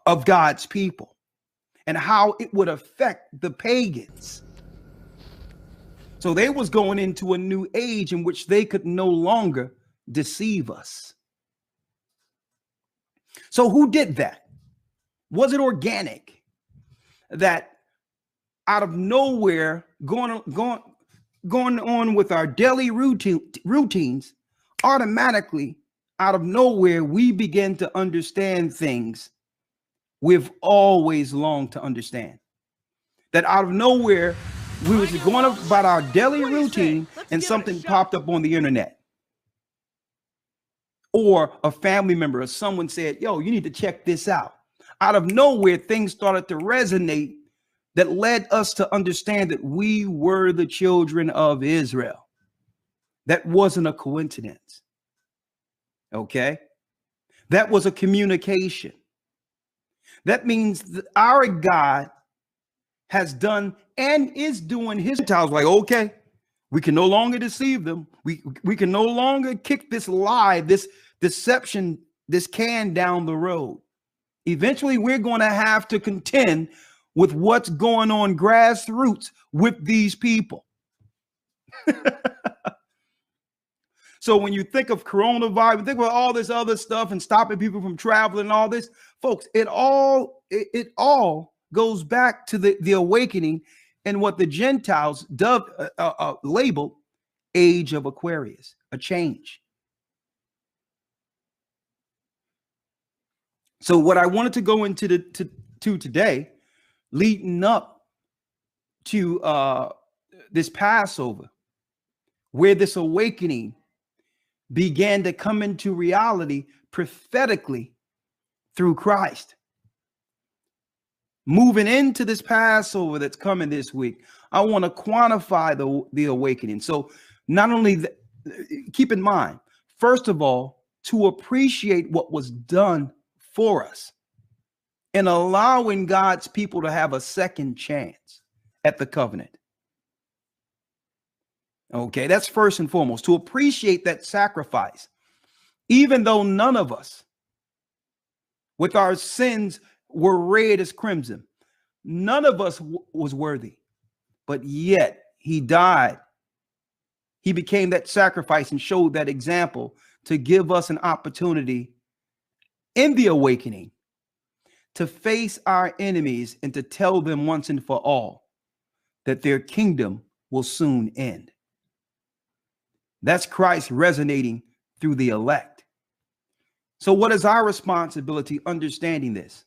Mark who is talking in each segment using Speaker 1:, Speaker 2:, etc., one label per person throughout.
Speaker 1: of God's people and how it would affect the pagans. So they was going into a new age in which they could no longer deceive us. So who did that? Was it organic that out of nowhere, going on with our daily routines, automatically out of nowhere, we begin to understand things we've always longed to understand? That out of nowhere, we was going about our daily routine and something popped up on the internet. Or a family member or someone said, yo, you need to check this out. Out of nowhere, things started to resonate that led us to understand that we were the children of Israel. That wasn't a coincidence. Okay? That was a communication. That means that our God has done and is doing his Gentiles like, okay, we can no longer deceive them. We can no longer kick this lie, this deception, this can down the road. Eventually, we're going to have to contend with what's going on grassroots with these people. So when you think of coronavirus, think about all this other stuff and stopping people from traveling and all this, folks, it all goes back to the awakening and what the Gentiles labeled age of Aquarius, a change. So what I wanted to go into to today, leading up to this Passover, where this awakening began to come into reality prophetically through Christ. Moving into this Passover that's coming this week, I want to quantify the awakening. So not only keep in mind, first of all, to appreciate what was done for us and allowing God's people to have a second chance at the covenant. Okay, that's first and foremost, to appreciate that sacrifice, even though none of us with our sins were red as crimson. None of us was worthy, but yet he died. He became that sacrifice and showed that example to give us an opportunity in the awakening to face our enemies and to tell them once and for all that their kingdom will soon end. That's Christ resonating through the elect. So what is our responsibility understanding this?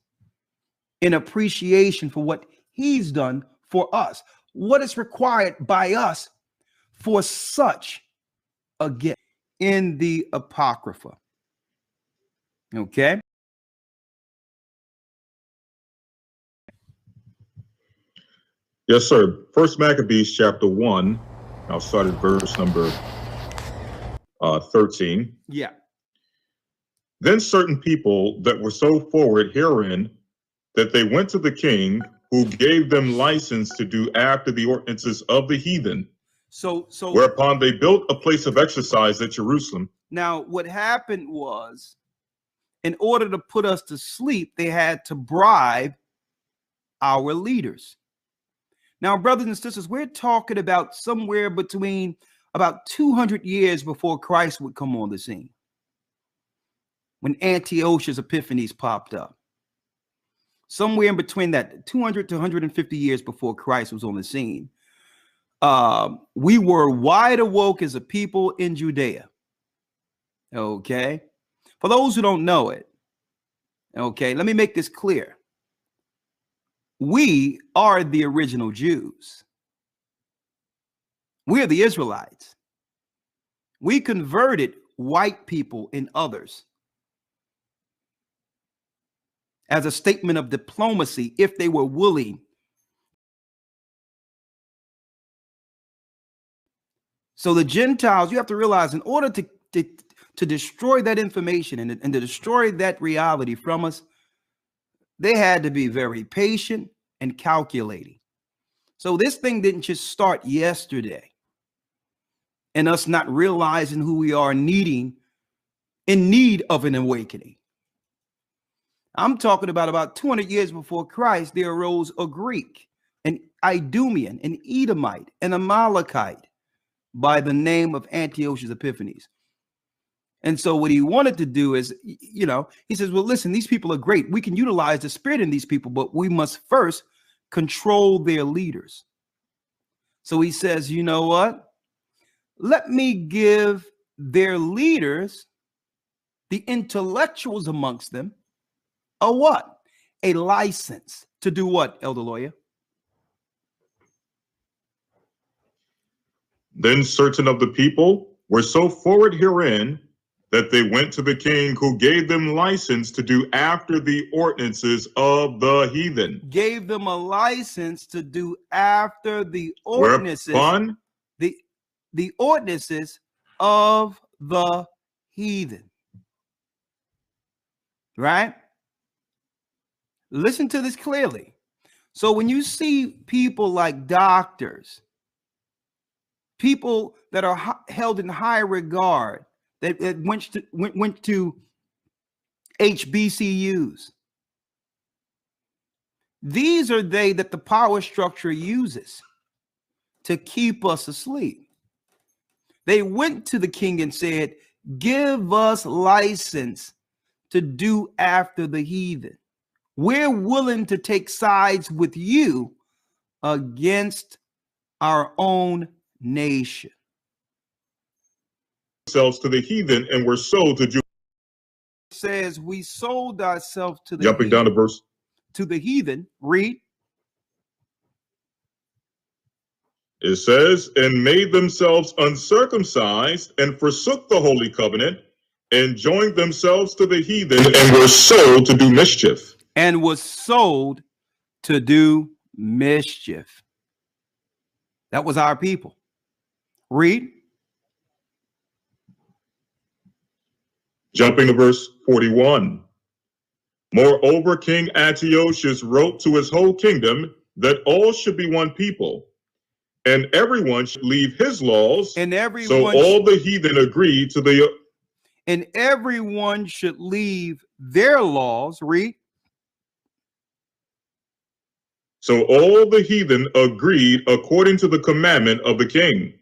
Speaker 1: In appreciation for what he's done for us. What is required by us for such a gift in the Apocrypha. Okay.
Speaker 2: Yes, sir. First Maccabees chapter 1. I'll start at verse number 13.
Speaker 1: Yeah.
Speaker 2: Then certain people that were so forward herein that they went to the king, who gave them license to do after the ordinances of the heathen.
Speaker 1: So
Speaker 2: whereupon they built a place of exercise at Jerusalem.
Speaker 1: Now, what happened was, in order to put us to sleep, they had to bribe our leaders. Now, brothers and sisters, we're talking about somewhere between about 200 years before Christ would come on the scene, when Antiochus Epiphanes popped up. Somewhere in between that 200 to 150 years before Christ was on the scene, we were wide awoke as a people in Judea. Okay. For those who don't know it, okay, let me make this clear. We are the original Jews. We're the Israelites. We converted white people and others as a statement of diplomacy if they were willing. So the Gentiles, you have to realize, in order to destroy that information and to destroy that reality from us, they had to be very patient and calculating. So this thing didn't just start yesterday and us not realizing who we are in need of an awakening. I'm talking about 200 years before Christ, there arose a Greek, an Idumean, an Edomite, an Amalekite by the name of Antiochus Epiphanes. And so what he wanted to do is, he says, well, listen, these people are great. We can utilize the spirit in these people, but we must first control their leaders. So he says, you know what? Let me give their leaders, the intellectuals amongst them, a what? A license to do what, Elder Lawyer?
Speaker 2: Then certain of the people were so forward herein that they went to the king, who gave them license to do after the ordinances of the heathen.
Speaker 1: Gave them a license to do after the ordinances.
Speaker 2: Whereupon
Speaker 1: the ordinances of the heathen. Right? Listen to this clearly. So when you see people like doctors, people that are held in high regard, that went to HBCUs, these are they that the power structure uses to keep us asleep. They went to the king and said, give us license to do after the heathen. We're willing to take sides with you against our own nation.
Speaker 2: Ourselves to the heathen and were sold to Jew.
Speaker 1: Says we sold ourselves to the
Speaker 2: Jumping down to verse.
Speaker 1: To the heathen. Read.
Speaker 2: It says, and made themselves uncircumcised and forsook the holy covenant and joined themselves to the heathen and were sold to do mischief.
Speaker 1: And was sold to do mischief. That was our people. Read.
Speaker 2: Jumping to verse 41. Moreover, King Antiochus wrote to his whole kingdom that all should be one people, and everyone should leave his laws.
Speaker 1: And everyone
Speaker 2: so all the heathen agreed to the.
Speaker 1: And everyone should leave their laws. Read.
Speaker 2: So all the heathen agreed according to the commandment of the king.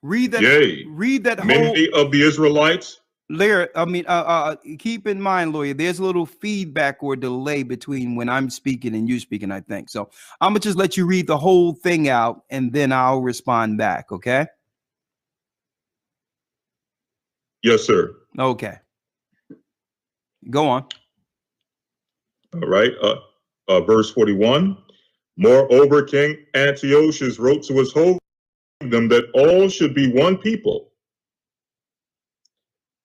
Speaker 1: Read that.
Speaker 2: Yea,
Speaker 1: read that whole.
Speaker 2: Many of the Israelites.
Speaker 1: Keep in mind, Lawyer, there's a little feedback or delay between when I'm speaking and you speaking, I think. So I'm gonna just let you read the whole thing out and then I'll respond back. Okay.
Speaker 2: Yes, sir.
Speaker 1: Okay. Go on.
Speaker 2: All right. Verse 41. Moreover, King Antiochus wrote to his whole kingdom that all should be one people,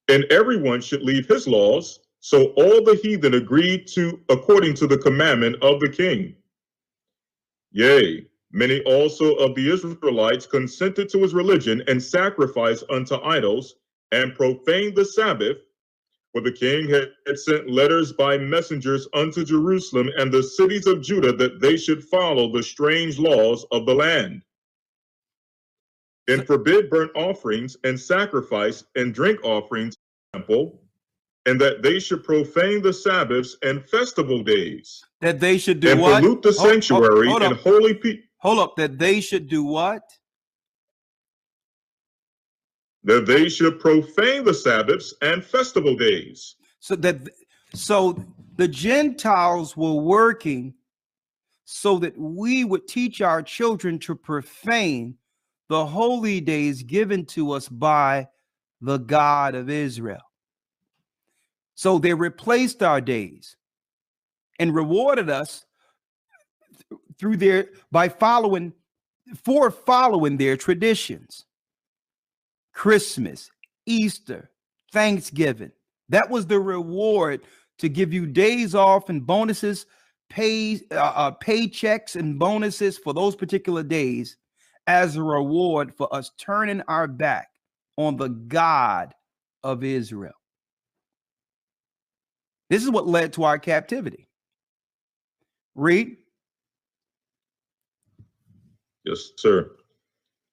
Speaker 2: and everyone should leave his laws. So all the heathen agreed to according to the commandment of the king. Yea, many also of the Israelites consented to his religion and sacrificed unto idols and profaned the Sabbath. For the king had sent letters by messengers unto Jerusalem and the cities of Judah that they should follow the strange laws of the land, and forbid burnt offerings and sacrifice and drink offerings in the temple, and that they should profane the Sabbaths and festival days.
Speaker 1: That they should do
Speaker 2: and
Speaker 1: what?
Speaker 2: And pollute the sanctuary and holy people.
Speaker 1: Hold up. That they should do what?
Speaker 2: That they should profane the Sabbaths and festival days.
Speaker 1: So the Gentiles were working so that we would teach our children to profane the holy days given to us by the God of Israel. So they replaced our days and rewarded us following their traditions. Christmas, Easter, Thanksgiving. That was the reward, to give you days off and bonuses, paychecks and bonuses for those particular days as a reward for us turning our back on the God of Israel. This is what led to our captivity. Read.
Speaker 2: Yes, sir.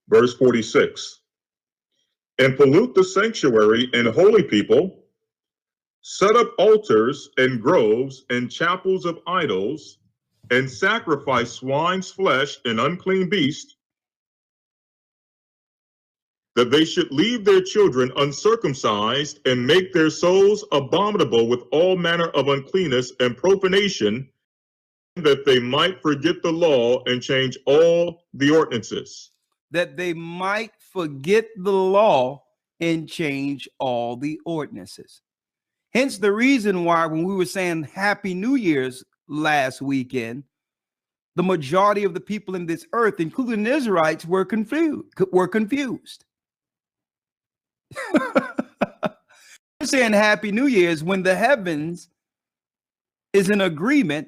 Speaker 2: Verse 46. And pollute the sanctuary and holy people, set up altars and groves and chapels of idols, and sacrifice swine's flesh and unclean beasts, that they should leave their children uncircumcised and make their souls abominable with all manner of uncleanness and profanation, that they might forget the law and change all the ordinances.
Speaker 1: That they might forget the law and change all the ordinances. Hence the reason why when we were saying Happy New Year's last weekend, the majority of the people in this earth, including the Israelites, were confused. We're saying Happy New Year's when the heavens is in agreement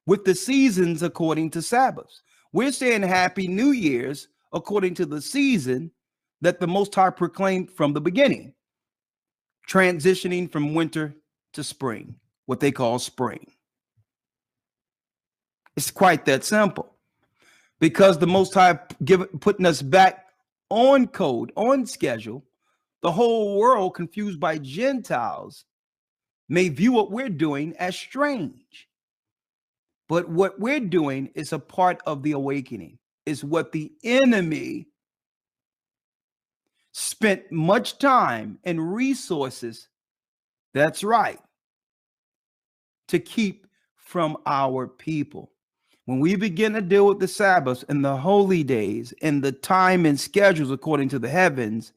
Speaker 1: with the seasons according to Sabbaths. We're saying Happy New Year's according to the season that the Most High proclaimed from the beginning, transitioning from winter to spring, what they call spring. It's quite that simple, because the Most High putting us back on code, on schedule. The whole world, confused by Gentiles, may view what we're doing as strange. But what we're doing is a part of the awakening. Is what the enemy spent much time and resources, that's right, to keep from our people. When we begin to deal with the Sabbaths and the holy days and the time and schedules according to the heavens,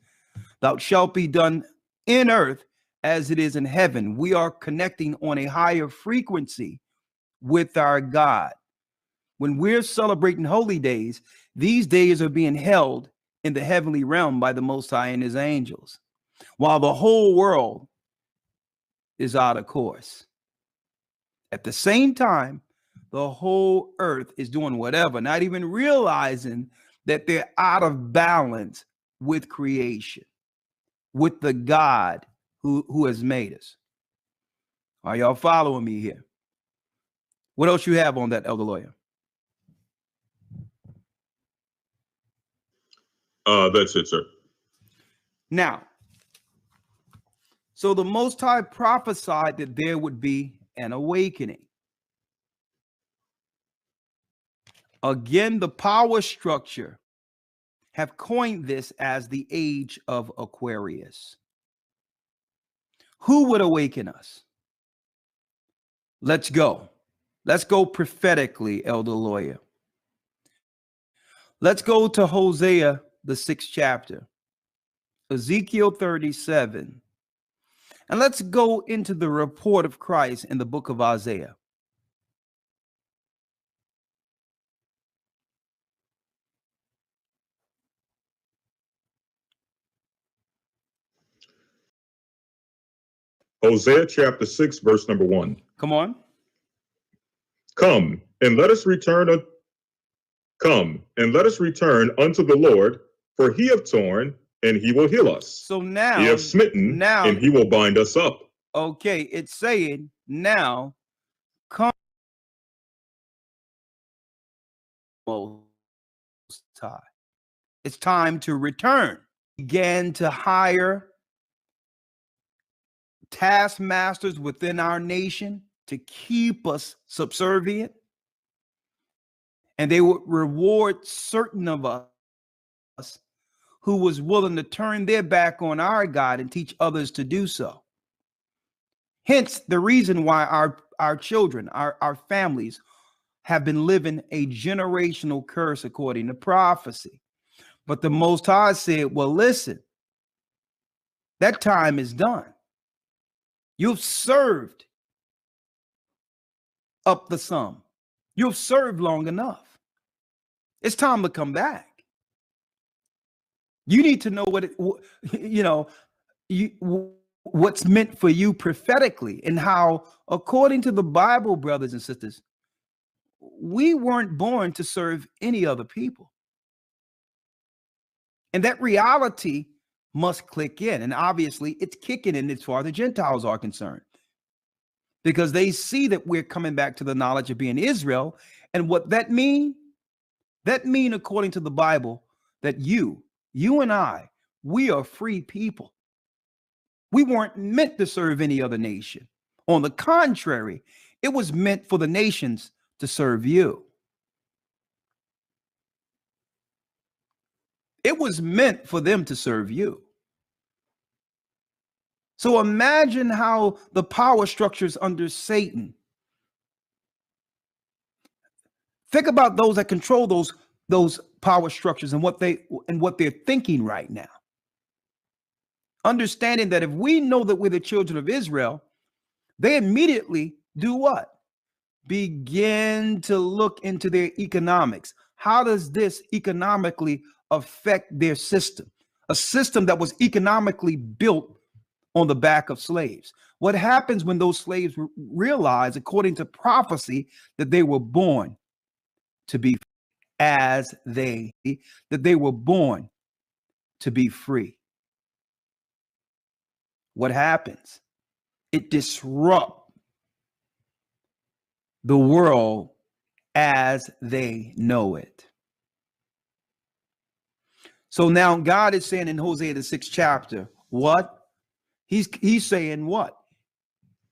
Speaker 1: thou shalt be done in earth as it is in heaven. We are connecting on a higher frequency with our God. When we're celebrating holy days, these days are being held in the heavenly realm by the Most High and his angels, while the whole world is out of course. At the same time, the whole earth is doing whatever, not even realizing that they're out of balance with creation, with the God who has made us. Are y'all following me here? What else you have on that, Elder Lawyer?
Speaker 2: That's it, sir.
Speaker 1: Now, so the Most High prophesied that there would be an awakening. Again, the power structure have coined this as the age of Aquarius. Who would awaken us? Let's go. Let's go prophetically, Elder Lawyer. Let's go to Hosea, the 6th chapter, Ezekiel 37. And let's go into the report of Christ in the book of Isaiah.
Speaker 2: Hosea chapter 6, verse number 1.
Speaker 1: Come on.
Speaker 2: Come and let us return unto the Lord, for he hath torn and he will heal us.
Speaker 1: So now
Speaker 2: he hath smitten and he will bind us up.
Speaker 1: Okay, it's saying now come Most High. It's time to return. Began to hire taskmasters within our nation to keep us subservient, and they would reward certain of us who was willing to turn their back on our God and teach others to do so. Hence the reason why our children, our families have been living a generational curse according to prophecy. But the Most High said, well, listen, that time is done. You've served up the sum. You've served long enough. It's time to come back. You need to know what's meant for you prophetically, and how, according to the Bible, brothers and sisters, we weren't born to serve any other people. And that reality must click in. And obviously it's kicking in as far as the Gentiles are concerned, because they see that we're coming back to the knowledge of being Israel. And what that mean, according to the Bible, that you and I, we are free people. We weren't meant to serve any other nation. On the contrary, it was meant for the nations to serve you. It was meant for them to serve you. So imagine how the power structures under Satan. Think about those that control those power structures and what they're thinking right now. Understanding that if we know that we're the children of Israel, they immediately do what? Begin to look into their economics. How does this economically affect their system? A system that was economically built on the back of slaves. What happens when those slaves realize, according to prophecy, that they were born to be that they were born to be free? What happens? It disrupts the world as they know it. So now God is saying in Hosea, the 6th chapter, what? He's saying what?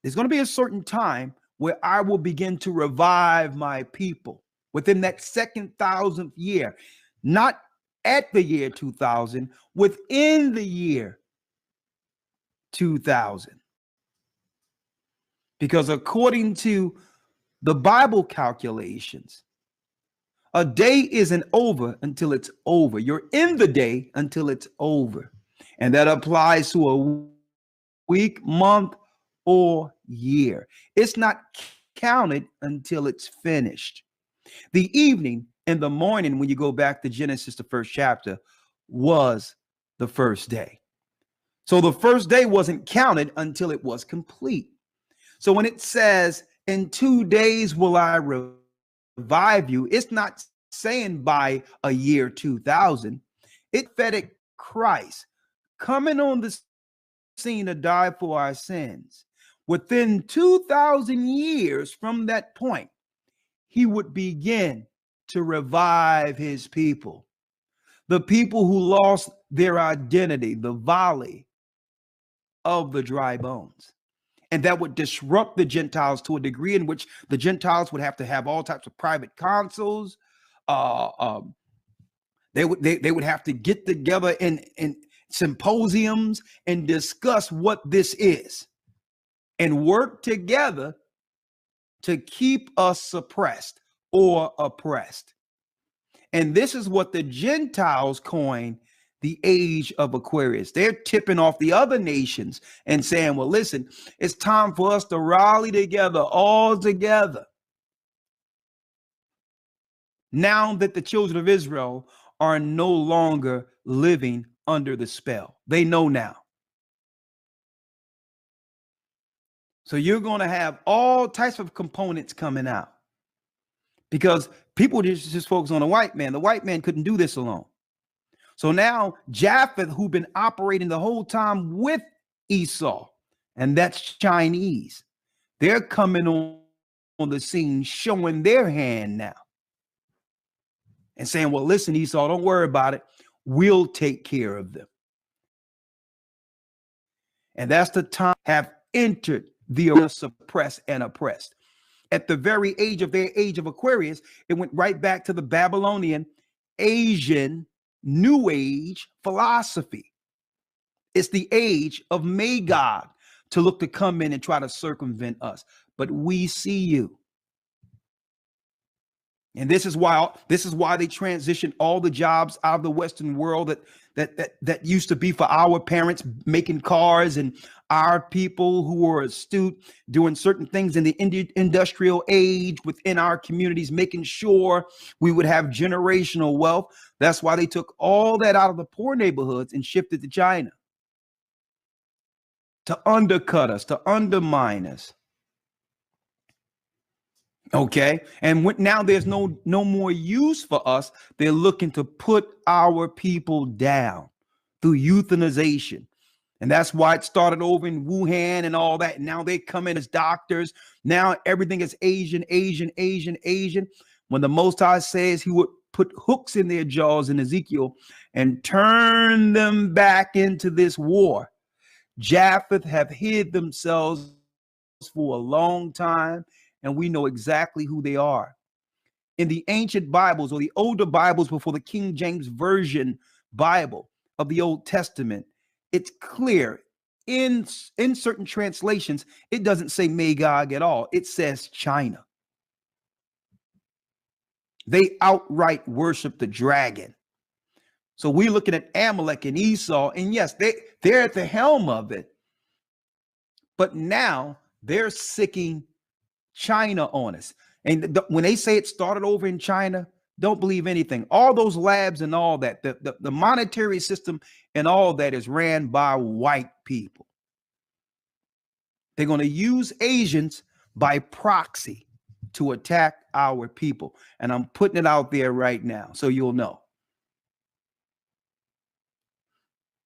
Speaker 1: There's going to be a certain time where I will begin to revive my people within that second 1,000th year, not at the year 2000, within the year 2000. Because according to the Bible calculations, a day isn't over until it's over. You're in the day until it's over. And that applies to a week, month, or year. It's not counted until it's finished. The evening and the morning, when you go back to Genesis, the 1st chapter, was the first day. So the first day wasn't counted until it was complete. So when it says, in 2 days will I revive you, it's not saying by a year 2000. It prophetic Christ coming on the scene to die for our sins. Within 2,000 years from that point, he would begin to revive his people, the people who lost their identity, the valley of the dry bones. And that would disrupt the Gentiles to a degree in which the Gentiles would have to have all types of private councils. They would have to get together in symposiums and discuss what this is and work together to keep us suppressed or oppressed. And this is what the Gentiles coined the age of Aquarius. They're tipping off the other nations and saying, well, listen, it's time for us to rally together, all together. Now that the children of Israel are no longer living under the spell. They know now. So you're going to have all types of components coming out because people just focus on the white man. The white man couldn't do this alone. So now Japheth, who've been operating the whole time with Esau, and that's Chinese, they're coming on the scene, showing their hand now and saying, well, listen, Esau, don't worry about it. We'll take care of them. And that's the time have entered the suppressed and oppressed. At the very age of their age of Aquarius, it went right back to the Babylonian, Asian, New Age philosophy. It's the age of Magog to look to come in and try to circumvent us. But we see you. And this is why they transitioned all the jobs out of the Western world that used to be for our parents making cars, and our people who were astute doing certain things in the industrial age within our communities, making sure we would have generational wealth. That's why they took all that out of the poor neighborhoods and shifted to China to undercut us, to undermine us. Okay. And now there's no more use for us. They're looking to put our people down through euthanization. And that's why it started over in Wuhan and all that. Now they come in as doctors. Now everything is Asian, Asian, Asian, Asian. When the Most High says he would put hooks in their jaws in Ezekiel and turn them back into this war, Japheth have hid themselves for a long time, and we know exactly who they are. In the ancient Bibles, or the older Bibles before the King James Version Bible of the Old Testament, it's clear in certain translations, it doesn't say Magog at all. It says China. They outright worship the dragon. So we're looking at Amalek and Esau, and yes, they're at the helm of it. But now they're sicking China on us. And when they say it started over in China, don't believe anything. All those labs and all that, the monetary system and all that is ran by white people. They're going to use Asians by proxy to attack our people. And I'm putting it out there right now so you'll know.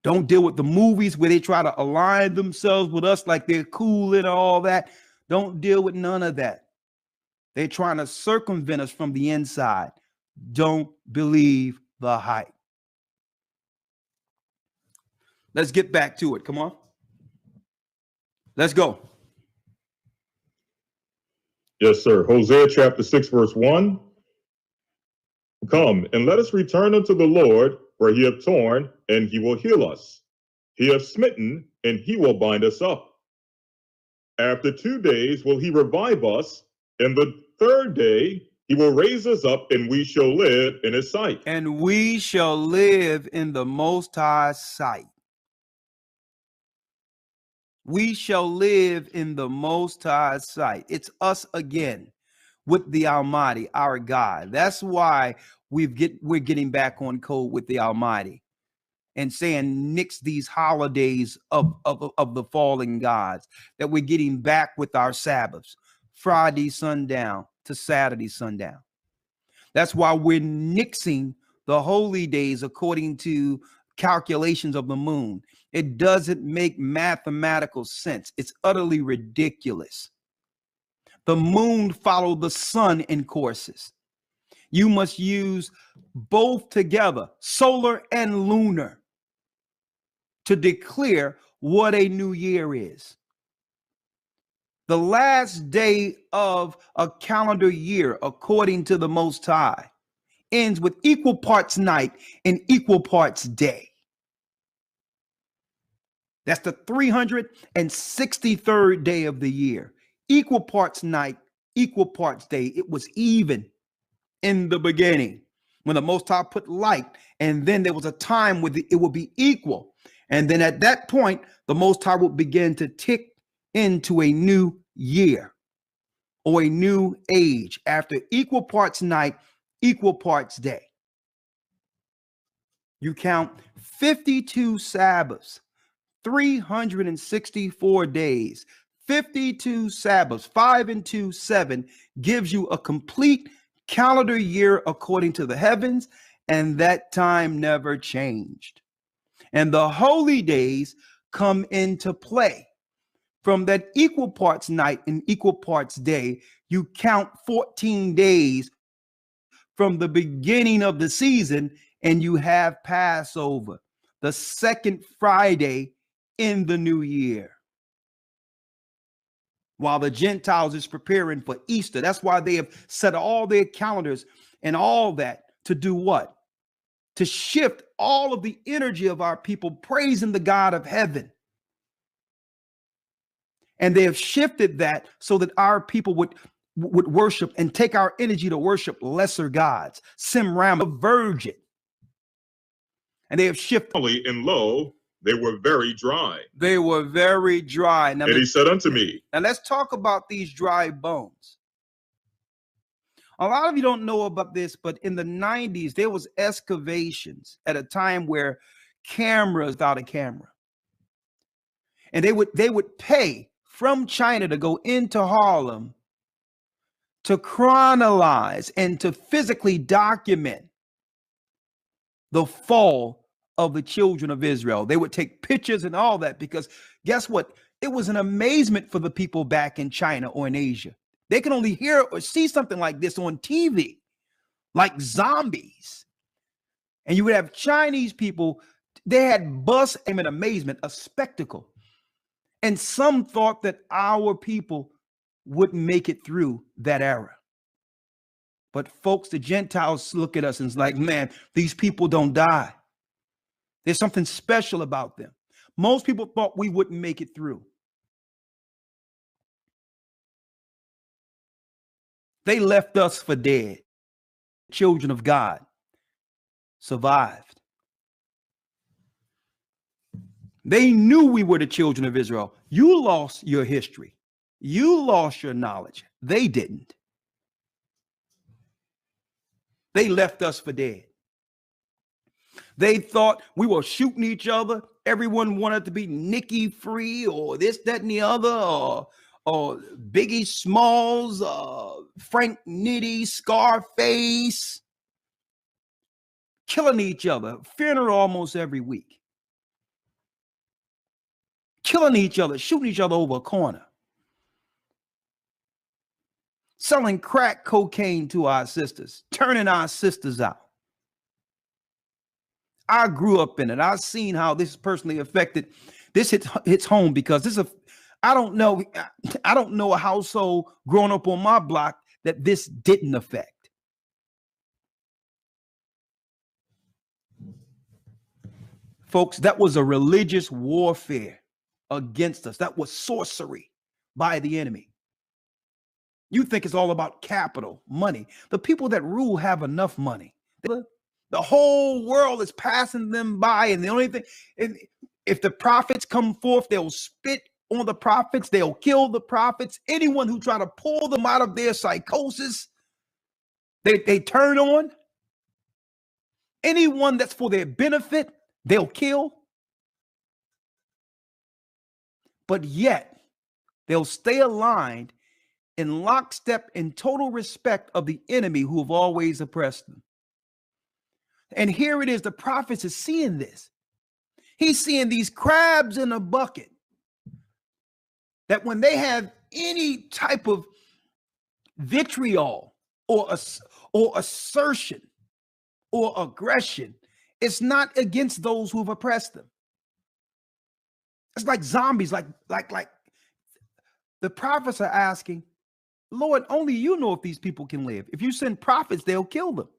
Speaker 1: Don't deal with the movies where they try to align themselves with us like they're cool and all that. Don't deal with none of that. They're trying to circumvent us from the inside. Don't believe the hype. Let's get back to it. Come on. Let's go.
Speaker 2: Yes, sir. Hosea chapter 6, verse 1. Come, and let us return unto the Lord, for he hath torn, and he will heal us. He hath smitten, and he will bind us up. After 2 days will he revive us, and the third day he will raise us up, and we shall live in his sight.
Speaker 1: And we shall live in the Most High's sight. We shall live in the Most High's sight. It's us again with the Almighty, our God. That's why we're getting back on code with the Almighty and saying nix these holidays of the fallen gods, that we're getting back with our Sabbaths, Friday sundown to Saturday sundown. That's why we're nixing the holy days according to calculations of the moon. It doesn't make mathematical sense. It's utterly ridiculous. The moon followed the sun in courses. You must use both together, solar and lunar, to declare what a new year is. The last day of a calendar year, according to the Most High, ends with equal parts night and equal parts day. That's the 363rd day of the year. Equal parts night, equal parts day. It was even in the beginning when the Most High put light, and then there was a time where it would be equal. And then at that point, the Most High would begin to tick into a new year or a new age after equal parts night, equal parts day. You count 52 Sabbaths, 364 days, 52 Sabbaths, 5 and 2, 7 gives you a complete calendar year according to the heavens, and that time never changed. And the holy days come into play. From that equal parts night and equal parts day, you count 14 days from the beginning of the season, and you have Passover, the second Friday in the new year, while the Gentiles is preparing for Easter. That's why they have set all their calendars and all that to do what? To shift all of the energy of our people praising the God of heaven. And they have shifted that so that our people would worship and take our energy to worship lesser gods, Simram, a virgin. And they have shifted.
Speaker 2: And lo, they were very dry.
Speaker 1: They were very dry. Now,
Speaker 2: and he said unto me.
Speaker 1: And let's talk about these dry bones. A lot of you don't know about this, but in the 90s, there was excavations at a time where cameras without a camera. And they would pay from China to go into Harlem to chronologize and to physically document the fall of the children of Israel. They would take pictures and all that, because guess what? It was an amazement for the people back in China or in Asia. They can only hear or see something like this on TV, like zombies. And you would have Chinese people, they had bus in amazement, a spectacle. And some thought that our people wouldn't make it through that era. But folks, the Gentiles look at us and it's like, man, these people don't die. There's something special about them. Most people thought we wouldn't make it through. They left us for dead. Children of God survived. They knew we were the children of Israel. You lost your history. You lost your knowledge. They didn't. They left us for dead. They thought we were shooting each other. Everyone wanted to be Nikki Free or this, that, and the other, or Biggie Smalls, Frank Nitti, Scarface, killing each other. Funeral almost every week. Killing each other, shooting each other over a corner. Selling crack cocaine to our sisters, turning our sisters out. I grew up in it. I've seen how this personally affected. This hits home because this is I don't know a household growing up on my block that this didn't affect. Folks, that was a religious warfare against us. That was sorcery by the enemy. You think it's all about capital, money. The people that rule have enough money. The whole world is passing them by, and the only thing, if the prophets come forth, they'll spit on the prophets, they'll kill the prophets. Anyone who try to pull them out of their psychosis, they turn on. Anyone that's for their benefit, they'll kill. But yet, they'll stay aligned in lockstep, in total respect of the enemy who have always oppressed them. And here it is, the prophets is seeing this. He's seeing these crabs in a bucket. That when they have any type of vitriol or assertion or aggression, it's not against those who have oppressed them. It's like zombies, like the prophets are asking, Lord, only you know if these people can live. If you send prophets, they'll kill them.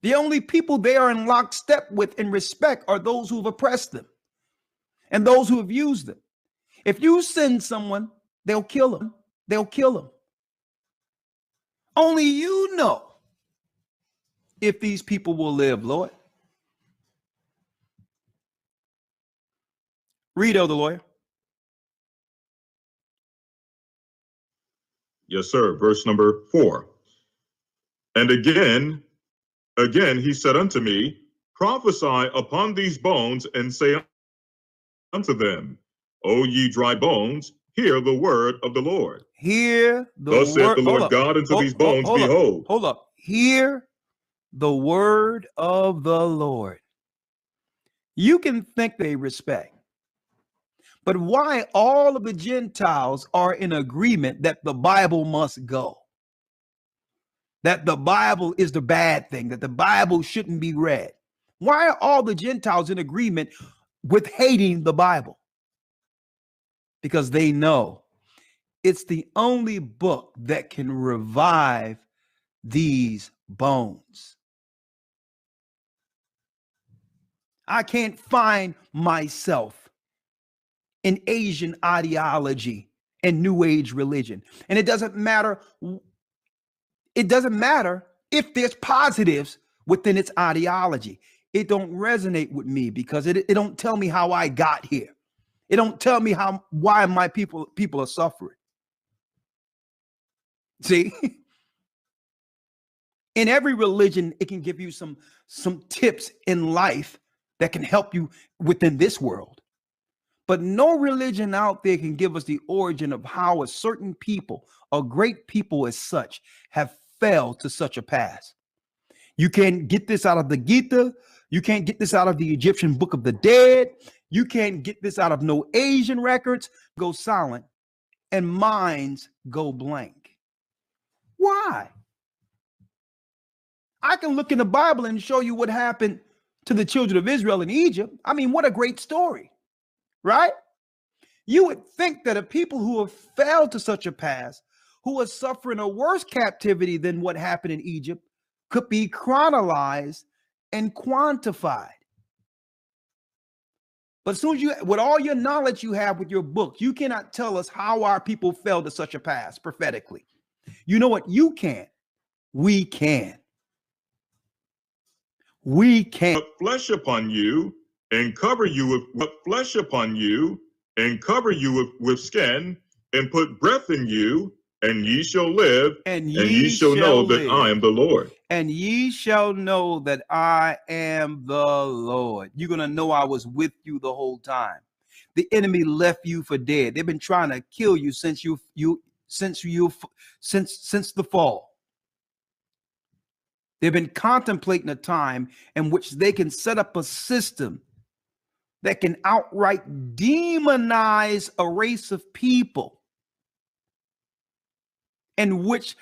Speaker 1: The only people they are in lockstep with in respect are those who've oppressed them and those who have used them. If you send someone, they'll kill them. They'll kill them. Only you know if these people will live, Lord. Read, Elder Lawyer.
Speaker 2: Yes, sir. Verse number 4. And again he said unto me, prophesy upon these bones, and say unto them, O ye dry bones, hear the word of the Lord.
Speaker 1: Hear the
Speaker 2: word. Thus saith the Lord God unto these bones, behold.
Speaker 1: Hold up. Hear the word of the Lord. You can think they respect. But why all of the Gentiles are in agreement that the Bible must go? That the Bible is the bad thing, that the Bible shouldn't be read. Why are all the Gentiles in agreement with hating the Bible? Because they know it's the only book that can revive these bones. I can't find myself in Asian ideology and New Age religion. And it doesn't matter. It doesn't matter if there's positives within its ideology. It don't resonate with me because it don't tell me how I got here. It don't tell me why my people are suffering. See, in every religion, it can give you some tips in life that can help you within this world. But no religion out there can give us the origin of how a certain people, a great people as such, have fell to such a pass. You can't get this out of the Gita. You can't get this out of the Egyptian Book of the Dead. You can't get this out of no Asian records. Go silent and minds go blank. Why? I can look in the Bible and show you what happened to the children of Israel in Egypt. I mean, what a great story, right? You would think that a people who have failed to such a pass, who are suffering a worse captivity than what happened in Egypt, could be chronologized and quantified. But as soon as you, with all your knowledge you have with your book, you cannot tell us how our people fell to such a pass prophetically. You know what? You can. We can. We can.
Speaker 2: Put flesh upon you and cover you with flesh upon you and cover you with skin and put breath in you, and ye shall live, and ye shall know that I am the Lord.
Speaker 1: And ye shall know that I am the Lord. You're going to know I was with you the whole time. The enemy left you for dead. They've been trying to kill you since the fall. They've been contemplating a time in which they can set up a system that can outright demonize a race of people, in which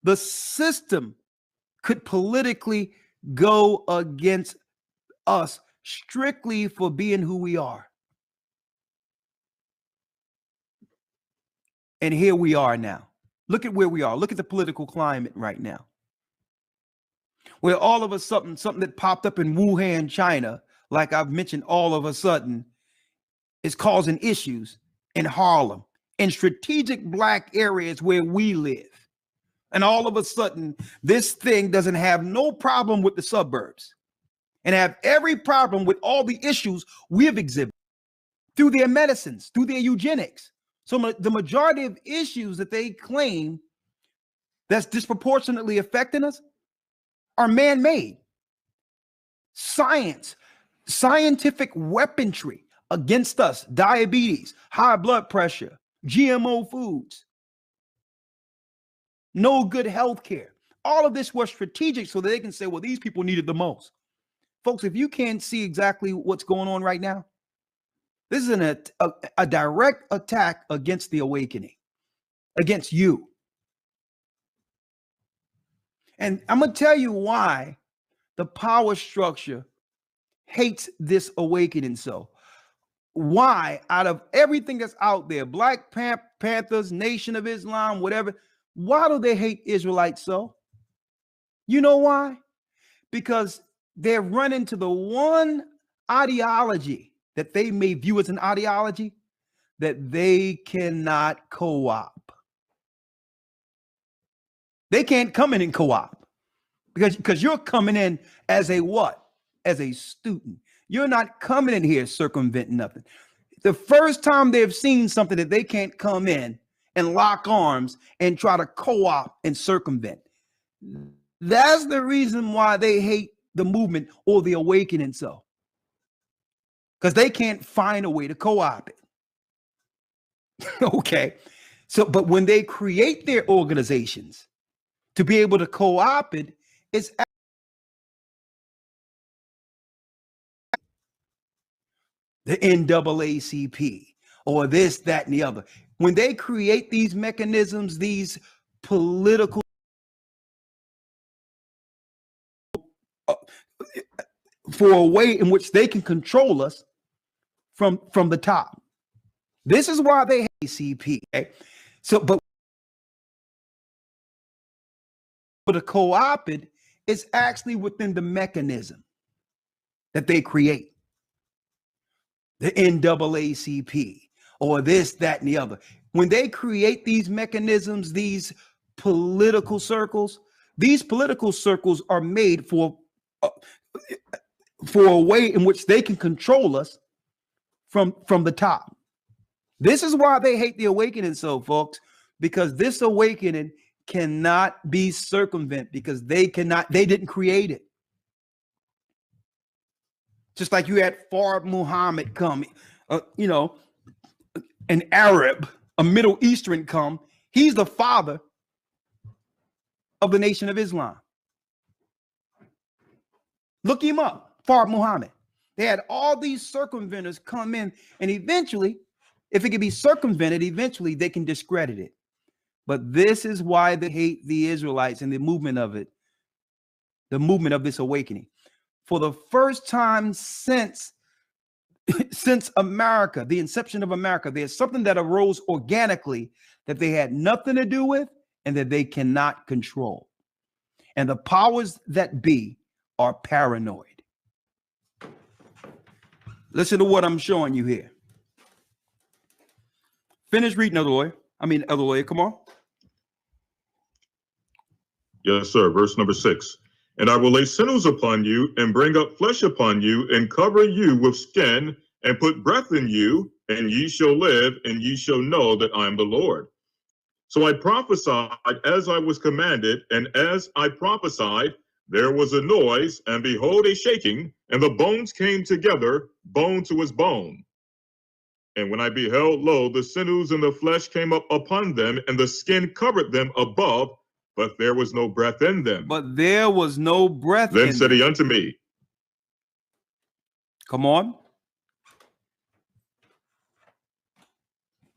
Speaker 1: the system could politically go against us strictly for being who we are. And here we are now. Look at where we are. Look at the political climate right now, where all of a sudden something that popped up in Wuhan, China, like I've mentioned, all of a sudden is causing issues in Harlem, in strategic black areas where we live. And all of a sudden, this thing doesn't have no problem with the suburbs and have every problem with all the issues we've exhibited through their medicines, through their eugenics. So the majority of issues that they claim that's disproportionately affecting us are man-made. Scientific weaponry against us, diabetes, high blood pressure, GMO foods, no good health care. All of this was strategic so that they can say, well, these people need it the most. Folks, if you can't see exactly what's going on right now, this is a direct attack against the awakening, against you. And I'm going to tell you why the power structure hates this awakening so. Why, out of everything that's out there, Black Panthers, Nation of Islam, whatever, why do they hate Israelites so? You know why? Because they're running to the one ideology that they may view as an ideology that they cannot co-op. They can't come in and co-op because you're coming in as a what? As a student. You're not coming in here circumventing nothing. The first time they've seen something that they can't come in and lock arms and try to co-op and circumvent. That's the reason why they hate the movement or the awakening so. Because they can't find a way to co-op it. Okay. So, but when they create their organizations to be able to co-op it, it's the NAACP or this, that, and the other. When they create these mechanisms, these political for a way in which they can control us from the top. This is why they hate CP. Okay? So, but to co-op it is actually within the mechanism that they create. The NAACP or this, that, and the other. When they create these mechanisms, these political circles are made for a way in which they can control us from the top. This is why they hate the awakening so, folks, because this awakening cannot be circumvented because they didn't create it. Just like you had Fard Muhammad come, an Arab, a Middle Eastern come. He's the father of the Nation of Islam. Look him up, Fard Muhammad. They had all these circumventers come in, and eventually, if it can be circumvented, eventually they can discredit it. But this is why they hate the Israelites and the movement of it, the movement of this awakening. for the first time since America, the inception of America, there's something that arose organically that they had nothing to do with and that they cannot control. And the powers that be are paranoid. Listen to what I'm showing you here. Finish reading, other lawyer, come on.
Speaker 2: Yes, sir. Verse number 6. And I will lay sinews upon you, and bring up flesh upon you, and cover you with skin, and put breath in you, and ye shall live, and ye shall know that I am the Lord. So I prophesied as I was commanded, and as I prophesied, there was a noise, and behold, a shaking, and the bones came together, bone to his bone. And when I beheld, lo, the sinews and the flesh came up upon them, and the skin covered them above, but there was no breath in them.
Speaker 1: But there was no breath
Speaker 2: Then
Speaker 1: in
Speaker 2: said
Speaker 1: them.
Speaker 2: he unto me,
Speaker 1: Come on.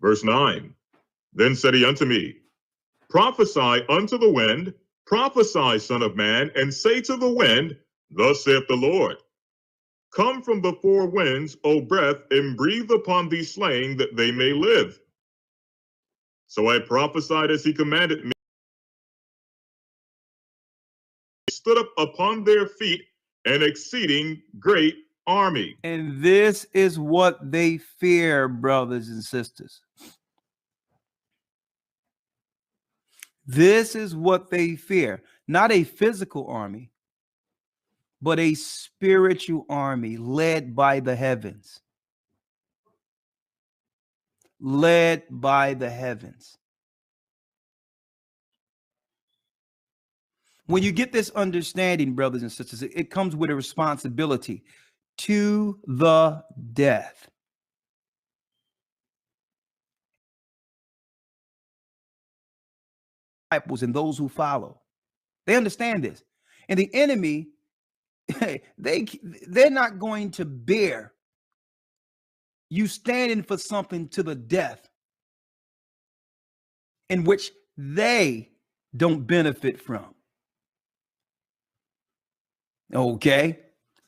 Speaker 2: verse 9. Then said he unto me, prophesy unto the wind, prophesy, son of man, and say to the wind, thus saith the Lord, come from the four winds, O breath, and breathe upon these slain, that they may live. So I prophesied as he commanded me, stood up upon their feet an exceeding great army.
Speaker 1: And this is what they fear, brothers and sisters. This is what they fear. Not a physical army, but a spiritual army led by the heavens. Led by the heavens. When you get this understanding, brothers and sisters, it comes with a responsibility to the death. Disciples and those who follow, they understand this. And the enemy, they're not going to bear you standing for something to the death in which they don't benefit from. Okay,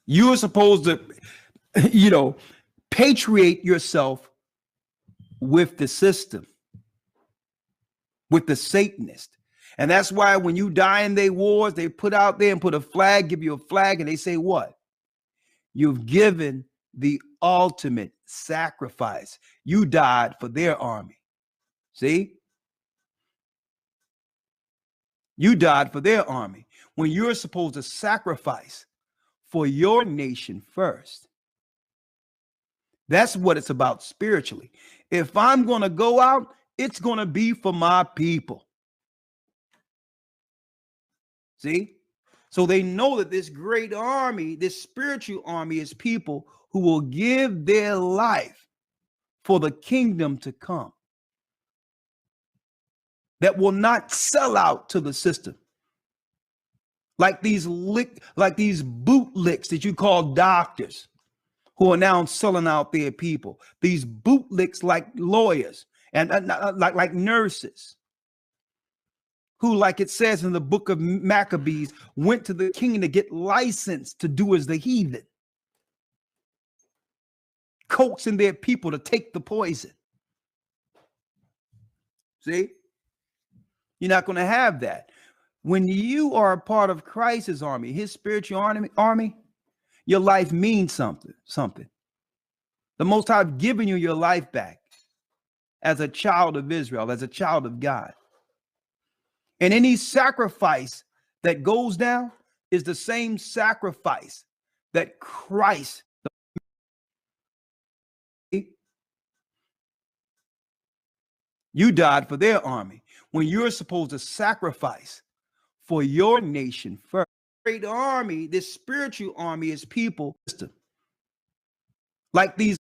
Speaker 1: you are supposed to, patriate yourself with the system, with the Satanist. And that's why when you die in their wars, they put out there and put a flag, give you a flag, and they say what? You've given the ultimate sacrifice. You died for their army. See? You died for their army when you're supposed to sacrifice for your nation first. That's what it's about spiritually. If I'm going to go out, it's going to be for my people. See? So they know that this great army, this spiritual army, is people who will give their life for the kingdom to come, that will not sell out to the system. Like these bootlicks that you call doctors who are now selling out their people. These bootlicks like lawyers and like nurses who, like it says in the book of Maccabees, went to the king to get licensed to do as the heathen, coaxing their people to take the poison. See? You're not going to have that. When you are a part of Christ's army, his spiritual army, your life means something. The Most High have given you your life back as a child of Israel, as a child of God. And any sacrifice that goes down is the same sacrifice that Christ. You died for their army when you're supposed to sacrifice for your nation first. Great army, this spiritual army, is people like these